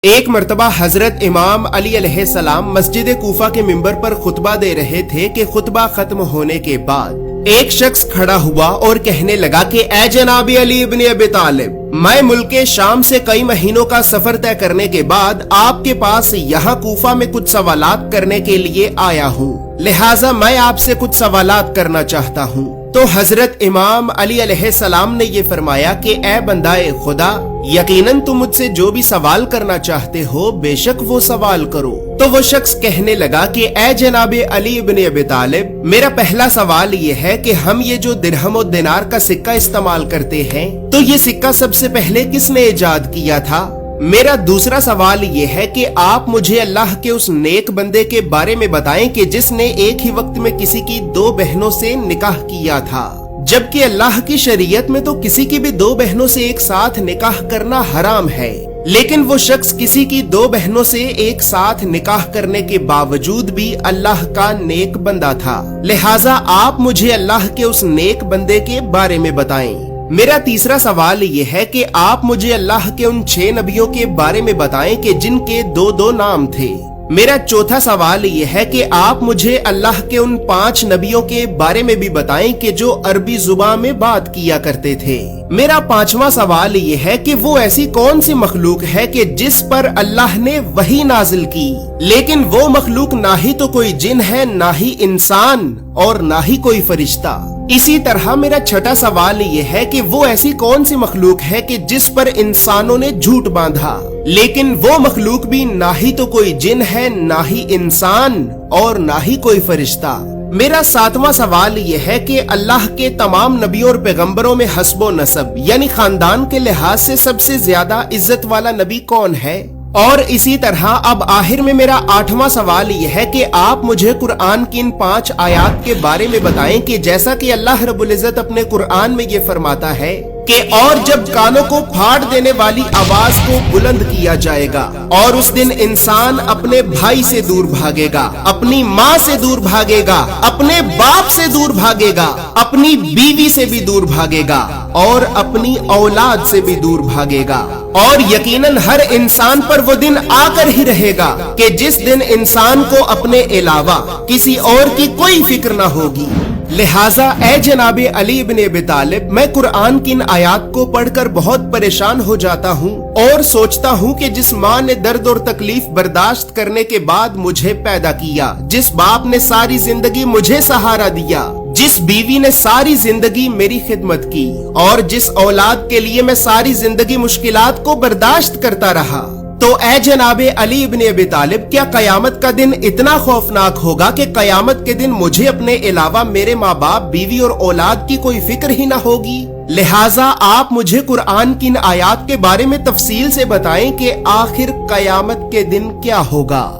ایک مرتبہ حضرت امام علی علیہ السلام مسجد کوفہ کے منبر پر خطبہ دے رہے تھے کہ خطبہ ختم ہونے کے بعد ایک شخص کھڑا ہوا اور کہنے لگا کہ اے جناب علی ابن ابی طالب، میں ملک شام سے کئی مہینوں کا سفر طے کرنے کے بعد آپ کے پاس یہاں کوفہ میں کچھ سوالات کرنے کے لیے آیا ہوں، لہٰذا میں آپ سے کچھ سوالات کرنا چاہتا ہوں۔ تو حضرت امام علی علیہ السلام نے یہ فرمایا کہ اے بندہ خدا، یقیناً تم مجھ سے جو بھی سوال کرنا چاہتے ہو بے شک وہ سوال کرو۔ تو وہ شخص کہنے لگا کہ اے جناب علی ابن ابی طالب، میرا پہلا سوال یہ ہے کہ ہم یہ جو درہم و دینار کا سکہ استعمال کرتے ہیں تو یہ سکہ سب سے پہلے کس نے ایجاد کیا تھا؟ میرا دوسرا سوال یہ ہے کہ آپ مجھے اللہ کے اس نیک بندے کے بارے میں بتائیں کہ جس نے ایک ہی وقت میں کسی کی دو بہنوں سے نکاح کیا تھا، جبکہ اللہ کی شریعت میں تو کسی کی بھی دو بہنوں سے ایک ساتھ نکاح کرنا حرام ہے، لیکن وہ شخص کسی کی دو بہنوں سے ایک ساتھ نکاح کرنے کے باوجود بھی اللہ کا نیک بندہ تھا، لہٰذا آپ مجھے اللہ کے اس نیک بندے کے بارے میں بتائیں۔ میرا تیسرا سوال یہ ہے کہ آپ مجھے اللہ کے ان 6 نبیوں کے بارے میں بتائیں کہ جن کے دو نام تھے۔ میرا چوتھا سوال یہ ہے کہ آپ مجھے اللہ کے ان 5 نبیوں کے بارے میں بھی بتائیں کہ جو عربی زبان میں بات کیا کرتے تھے۔ میرا 5واں سوال یہ ہے کہ وہ ایسی کون سی مخلوق ہے کہ جس پر اللہ نے وحی نازل کی، لیکن وہ مخلوق نہ ہی تو کوئی جن ہے، نہ ہی انسان اور نہ ہی کوئی فرشتہ۔ اسی طرح میرا 6واں سوال یہ ہے کہ وہ ایسی کون سی مخلوق ہے کہ جس پر انسانوں نے جھوٹ باندھا، لیکن وہ مخلوق بھی نہ ہی تو کوئی جن ہے، نہ ہی انسان اور نہ ہی کوئی فرشتہ۔ میرا 7واں سوال یہ ہے کہ اللہ کے تمام نبیوں اور پیغمبروں میں حسب و نسب یعنی خاندان کے لحاظ سے سب سے زیادہ عزت والا نبی کون ہے؟ اور اسی طرح اب آخر میں میرا 8واں سوال یہ ہے کہ آپ مجھے قرآن کی ان 5 آیات کے بارے میں بتائیں کہ جیسا کہ اللہ رب العزت اپنے قرآن میں یہ فرماتا ہے کہ اور جب کانوں کو پھاڑ دینے والی آواز کو بلند کیا جائے گا اور اس دن انسان اپنے بھائی سے دور بھاگے گا، اپنی ماں سے دور بھاگے گا، اپنے باپ سے دور بھاگے گا، اپنی بیوی سے بھی دور بھاگے گا اور اپنی اولاد سے بھی دور بھاگے گا، اور یقیناً ہر انسان پر وہ دن آ کر ہی رہے گا کہ جس دن انسان کو اپنے علاوہ کسی اور کی کوئی فکر نہ ہوگی۔ لہٰذا اے جناب علی ابن ابی طالب، میں قرآن کی ان آیات کو پڑھ کر بہت پریشان ہو جاتا ہوں اور سوچتا ہوں کہ جس ماں نے درد اور تکلیف برداشت کرنے کے بعد مجھے پیدا کیا، جس باپ نے ساری زندگی مجھے سہارا دیا، جس بیوی نے ساری زندگی میری خدمت کی اور جس اولاد کے لیے میں ساری زندگی مشکلات کو برداشت کرتا رہا، تو اے جناب علی ابن ابی طالب، کیا قیامت کا دن اتنا خوفناک ہوگا کہ قیامت کے دن مجھے اپنے علاوہ میرے ماں باپ، بیوی اور اولاد کی کوئی فکر ہی نہ ہوگی؟ لہٰذا آپ مجھے قرآن کی ان آیات کے بارے میں تفصیل سے بتائیں کہ آخر قیامت کے دن کیا ہوگا۔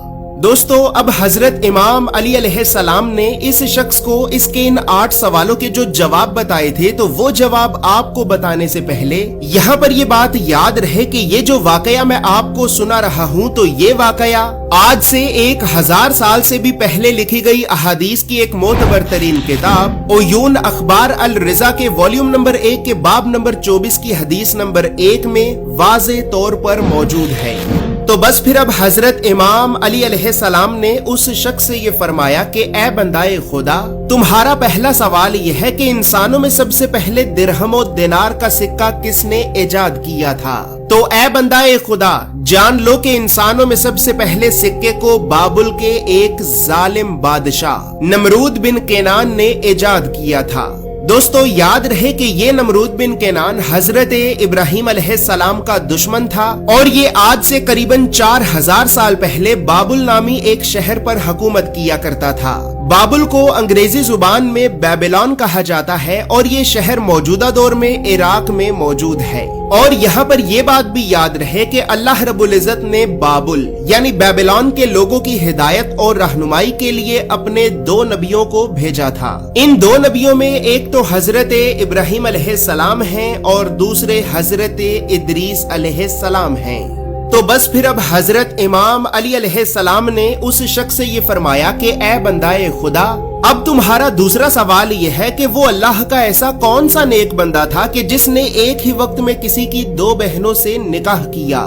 دوستو، اب حضرت امام علی علیہ السلام نے اس شخص کو اس کے ان 8 سوالوں کے جو جواب بتائے تھے، تو وہ جواب آپ کو بتانے سے پہلے یہاں پر یہ بات یاد رہے کہ یہ جو واقعہ میں آپ کو سنا رہا ہوں تو یہ واقعہ آج سے 1000 سال سے بھی پہلے لکھی گئی احادیث کی ایک معتبر ترین کتاب عیون اخبار الرضا کے والیوم نمبر 1 کے باب نمبر 24 کی حدیث نمبر 1 میں واضح طور پر موجود ہے۔ تو بس پھر اب حضرت امام علی علیہ السلام نے اس شخص سے یہ فرمایا کہ اے بندہ خدا، تمہارا پہلا سوال یہ ہے کہ انسانوں میں سب سے پہلے درہم و دینار کا سکہ کس نے ایجاد کیا تھا؟ تو اے بندہ خدا، جان لو کہ انسانوں میں سب سے پہلے سکے کو بابل کے ایک ظالم بادشاہ نمرود بن کینان نے ایجاد کیا تھا۔ دوستو، یاد رہے کہ یہ نمرود بن کینان حضرت ابراہیم علیہ السلام کا دشمن تھا اور یہ آج سے قریباً 4000 سال پہلے بابل نامی ایک شہر پر حکومت کیا کرتا تھا۔ بابل کو انگریزی زبان میں بیبلون کہا جاتا ہے اور یہ شہر موجودہ دور میں عراق میں موجود ہے۔ اور یہاں پر یہ بات بھی یاد رہے کہ اللہ رب العزت نے بابل یعنی بیبلون کے لوگوں کی ہدایت اور رہنمائی کے لیے اپنے 2 نبیوں کو بھیجا تھا۔ ان 2 نبیوں میں ایک تو حضرت ابراہیم علیہ السلام ہیں اور دوسرے حضرت ادریس علیہ السلام ہیں۔ تو بس پھر اب حضرت امام علی علیہ السلام نے اس شخص سے یہ فرمایا کہ اے بندہ خدا، اب تمہارا دوسرا سوال یہ ہے کہ وہ اللہ کا ایسا کون سا نیک بندہ تھا کہ جس نے ایک ہی وقت میں کسی کی 2 بہنوں سے نکاح کیا،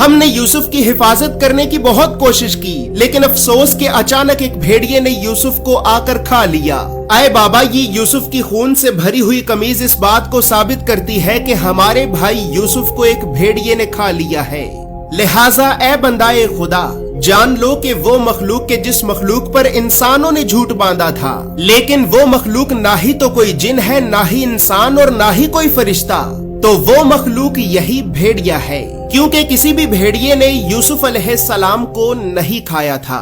ہم نے یوسف کی حفاظت کرنے کی بہت کوشش کی، لیکن افسوس کہ اچانک ایک بھیڑیے نے یوسف کو آ کر کھا لیا۔ اے بابا، یہ یوسف کی خون سے بھری ہوئی قمیض اس بات کو ثابت کرتی ہے کہ ہمارے بھائی یوسف کو ایک بھیڑیے نے کھا لیا ہے۔ لہٰذا اے بندائے خدا، جان لو کہ وہ مخلوق کے جس مخلوق پر انسانوں نے جھوٹ باندھا تھا، لیکن وہ مخلوق نہ ہی تو کوئی جن ہے، نہ ہی انسان، اور نہ ہی کوئی فرشتہ، تو وہ مخلوق یہی بھیڑیا ہے، کیونکہ کسی بھی بھیڑیے نے یوسف علیہ السلام کو نہیں کھایا تھا۔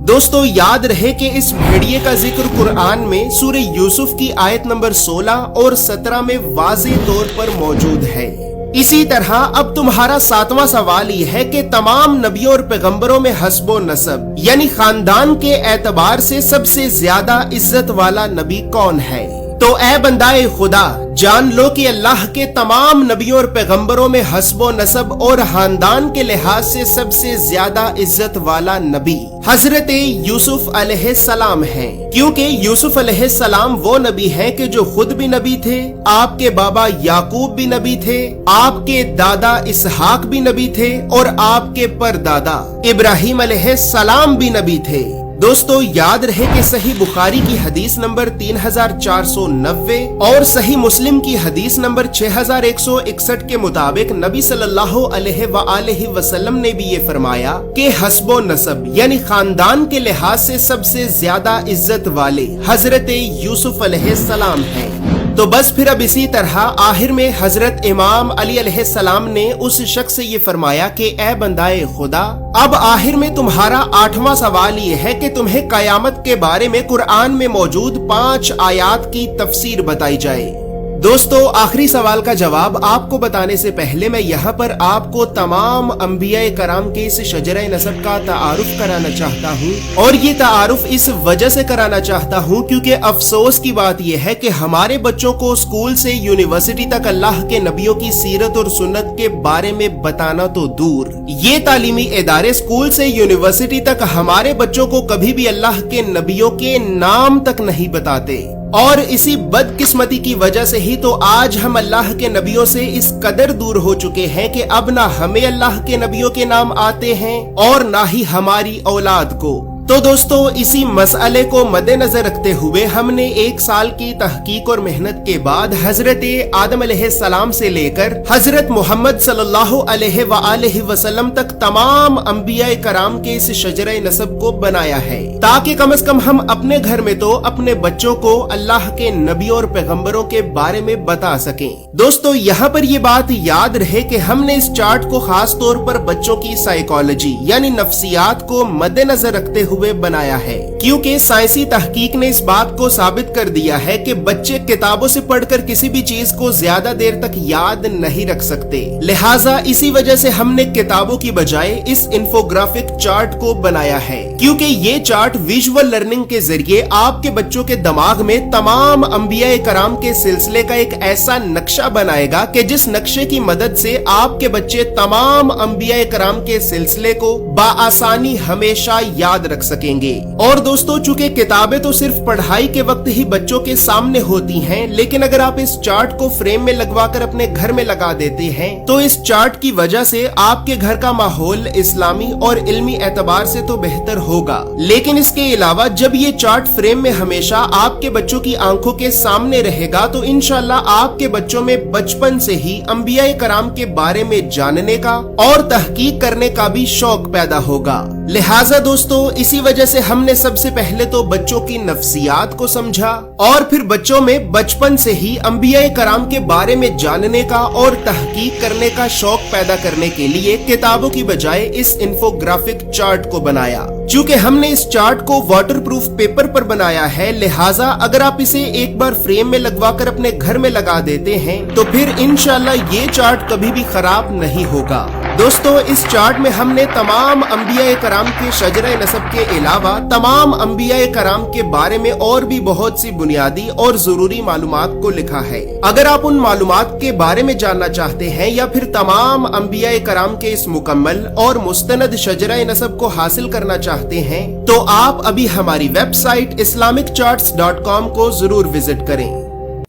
دوستو، یاد رہے کہ اس بھیڑیے کا ذکر قرآن میں سورہ یوسف کی آیت نمبر 16 اور 17 میں واضح طور پر موجود ہے۔ اسی طرح اب تمہارا 7واں سوال یہ ہے کہ تمام نبیوں اور پیغمبروں میں حسب و نسب یعنی خاندان کے اعتبار سے سب سے زیادہ عزت والا نبی کون ہے؟ تو اے بندائے خدا، جان لو کہ اللہ کے تمام نبیوں اور پیغمبروں میں حسب و نسب اور خاندان کے لحاظ سے سب سے زیادہ عزت والا نبی حضرت یوسف علیہ السلام ہیں، کیونکہ یوسف علیہ السلام وہ نبی ہیں کہ جو خود بھی نبی تھے، آپ کے بابا یعقوب بھی نبی تھے، آپ کے دادا اسحاق بھی نبی تھے، اور آپ کے پردادا ابراہیم علیہ السلام بھی نبی تھے۔ دوستو، یاد رہے کہ صحیح بخاری کی حدیث نمبر 3490 اور صحیح مسلم کی حدیث نمبر 6161 کے مطابق نبی صلی اللہ علیہ وآلہ وسلم نے بھی یہ فرمایا کہ حسب و نسب یعنی خاندان کے لحاظ سے سب سے زیادہ عزت والے حضرت یوسف علیہ السلام ہیں۔ تو بس پھر اب اسی طرح آخر میں حضرت امام علی علیہ السلام نے اس شخص سے یہ فرمایا کہ اے بندائے خدا، اب آخر میں تمہارا 8واں سوال یہ ہے کہ تمہیں قیامت کے بارے میں قرآن میں موجود 5 آیات کی تفسیر بتائی جائے۔ دوستو، آخری سوال کا جواب آپ کو بتانے سے پہلے میں یہاں پر آپ کو تمام انبیاء کرام کے اس شجرہ نسب کا تعارف کرانا چاہتا ہوں، اور یہ تعارف اس وجہ سے کرانا چاہتا ہوں کیونکہ افسوس کی بات یہ ہے کہ ہمارے بچوں کو اسکول سے یونیورسٹی تک اللہ کے نبیوں کی سیرت اور سنت کے بارے میں بتانا تو دور، یہ تعلیمی ادارے اسکول سے یونیورسٹی تک ہمارے بچوں کو کبھی بھی اللہ کے نبیوں کے نام تک نہیں بتاتے، اور اسی بدقسمتی کی وجہ سے ہی تو آج ہم اللہ کے نبیوں سے اس قدر دور ہو چکے ہیں کہ اب نہ ہمیں اللہ کے نبیوں کے نام آتے ہیں اور نہ ہی ہماری اولاد کو۔ تو دوستو، اسی مسئلے کو مد نظر رکھتے ہوئے ہم نے 1 سال کی تحقیق اور محنت کے بعد حضرت آدم علیہ السلام سے لے کر حضرت محمد صلی اللہ علیہ وآلہ وسلم تک تمام انبیاء کرام کے اس شجرہ نسب کو بنایا ہے، تاکہ کم از کم ہم اپنے گھر میں تو اپنے بچوں کو اللہ کے نبیوں اور پیغمبروں کے بارے میں بتا سکیں۔ دوستو، یہاں پر یہ بات یاد رہے کہ ہم نے اس چارٹ کو خاص طور پر بچوں کی سائیکالوجی یعنی نفسیات کو مد نظر رکھتے ہوئے بنایا ہے، کیونکہ سائنسی تحقیق نے اس بات کو ثابت کر دیا ہے کہ بچے کتابوں سے پڑھ کر کسی بھی چیز کو زیادہ دیر تک یاد نہیں رکھ سکتے، لہٰذا اسی وجہ سے ہم نے کتابوں کی بجائے اس انفوگرافک چارٹ کو بنایا ہے، کیونکہ یہ چارٹ ویژول لرننگ کے ذریعے آپ کے بچوں کے دماغ میں تمام انبیاء کرام کے سلسلے کا ایک ایسا نقشہ بنائے گا کہ جس نقشے کی مدد سے آپ کے بچے تمام انبیاء کرام کے سلسلے کو بآسانی ہمیشہ یاد رکھ سکیں گے۔ اور دوستو، چونکہ کتابیں تو صرف پڑھائی کے وقت ہی بچوں کے سامنے ہوتی ہیں، لیکن اگر آپ اس چارٹ کو فریم میں لگوا کر اپنے گھر میں لگا دیتے ہیں تو اس چارٹ کی وجہ سے آپ کے گھر کا ماحول اسلامی اور علمی اعتبار سے تو بہتر ہوگا، لیکن اس کے علاوہ جب یہ چارٹ فریم میں ہمیشہ آپ کے بچوں کی آنکھوں کے سامنے رہے گا تو انشاءاللہ آپ کے بچوں میں بچپن سے ہی انبیاء کرام کے بارے میں جاننے کا اور تحقیق کرنے کا بھی شوق پیدا ہوگا۔ لہٰذا دوستو، اسی وجہ سے ہم نے سب سے پہلے تو بچوں کی نفسیات کو سمجھا اور پھر بچوں میں بچپن سے ہی انبیاء کرام کے بارے میں جاننے کا اور تحقیق کرنے کا شوق پیدا کرنے کے لیے کتابوں کی بجائے اس انفوگرافک چارٹ کو بنایا۔ چونکہ ہم نے اس چارٹ کو واٹر پروف پیپر پر بنایا ہے، لہٰذا اگر آپ اسے ایک بار فریم میں لگوا کر اپنے گھر میں لگا دیتے ہیں تو پھر انشاءاللہ یہ چارٹ کبھی بھی خراب نہیں ہوگا۔ دوستو، اس چارٹ میں ہم نے تمام انبیاء کرام کے شجرہ نسب کے علاوہ تمام انبیاء کرام کے بارے میں اور بھی بہت سی بنیادی اور ضروری معلومات کو لکھا ہے۔ اگر آپ ان معلومات کے بارے میں جاننا چاہتے ہیں یا پھر تمام انبیاء کرام کے اس مکمل اور مستند شجرہ نسب کو حاصل کرنا چاہتے ہیں تو آپ ابھی ہماری ویب سائٹ islamiccharts.com کو ضرور وزٹ کریں۔